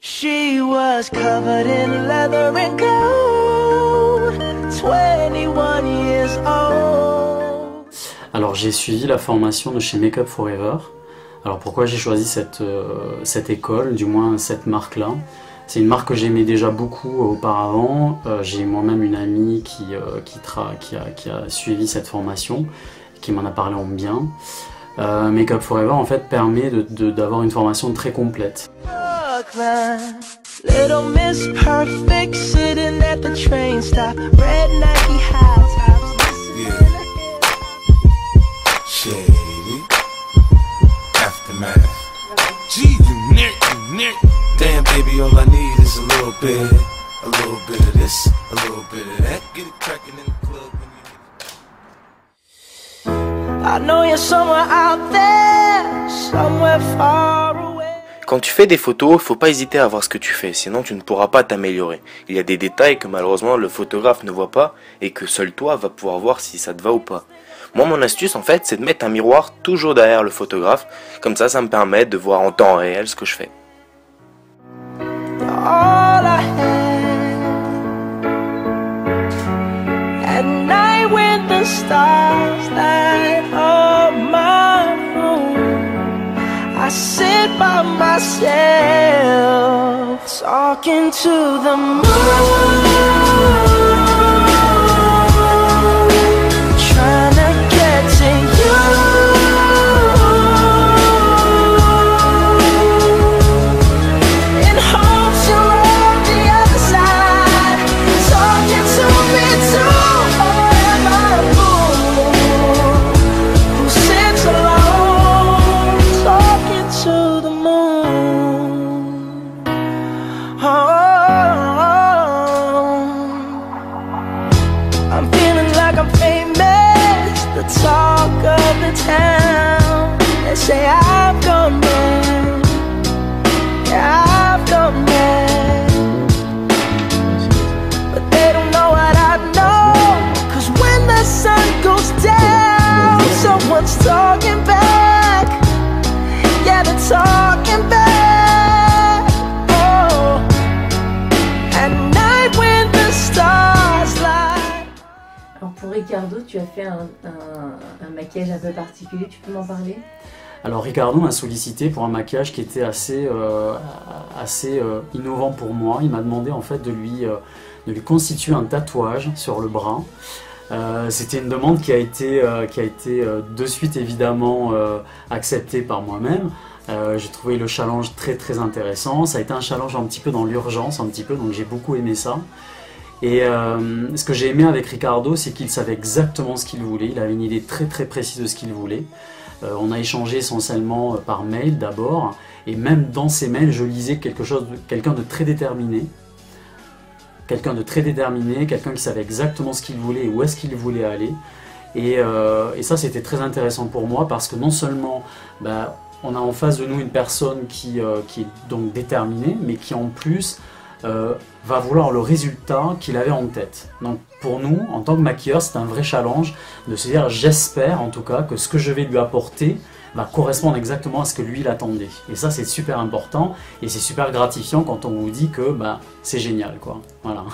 She was covered in leather and gold, 21 years old. Alors j'ai suivi la formation de chez Make Up For Ever. Alors pourquoi j'ai choisi cette école, du moins cette marque-là? C'est une marque que j'aimais déjà beaucoup auparavant. J'ai moi-même une amie qui a suivi cette formation, qui m'en a parlé en bien. Make Up For Ever en fait permet d'avoir une formation très complète. Little Miss Perfect sitting at the train stop, red Nike high tops. Yeah. Shady. Aftermath. Gee, you near. Damn, baby, all I need is a little bit of this, a little bit of that. Get it cracking in the club when you I know you're somewhere out there, somewhere far away. Quand tu fais des photos, il faut pas hésiter à voir ce que tu fais, sinon tu ne pourras pas t'améliorer. Il y a des détails que malheureusement le photographe ne voit pas et que seul toi vas pouvoir voir si ça te va ou pas. Moi, mon astuce en fait, c'est de mettre un miroir toujours derrière le photographe, comme ça me permet de voir en temps réel ce que je fais. All I had at night when the stars light up my room, I sit by myself talking to the moon, trying to get to you. They say I've gone mad, yeah, I've gone mad, but they don't know what I know, 'cause when the sun goes down, someone's talking back, yeah, they're talking back, oh, at night when the stars light. Alors pour Ricardo, tu as fait un maquillage un peu particulier, tu peux m'en parler? Alors Ricardo m'a sollicité pour un maquillage qui était assez innovant pour moi. Il m'a demandé en fait de lui constituer un tatouage sur le bras. C'était une demande qui a été de suite évidemment acceptée par moi-même. J'ai trouvé le challenge très intéressant. Ça a été un challenge un petit peu dans l'urgence, donc j'ai beaucoup aimé ça. Et ce que j'ai aimé avec Ricardo, c'est qu'il savait exactement ce qu'il voulait. Il avait une idée très précise de ce qu'il voulait. On a échangé essentiellement par mail d'abord, et même dans ces mails, je lisais quelqu'un de très déterminé. Quelqu'un qui savait exactement ce qu'il voulait et où est-ce qu'il voulait aller. Et ça, c'était très intéressant pour moi, parce que non seulement on a en face de nous une personne qui est donc déterminée, mais qui en plus va vouloir le résultat qu'il avait en tête. Donc pour nous, en tant que maquilleur, c'est un vrai challenge de se dire, j'espère en tout cas que ce que je vais lui apporter va correspondre exactement à ce que lui il attendait. Et ça, c'est super important et c'est super gratifiant quand on vous dit que c'est génial, quoi. Voilà.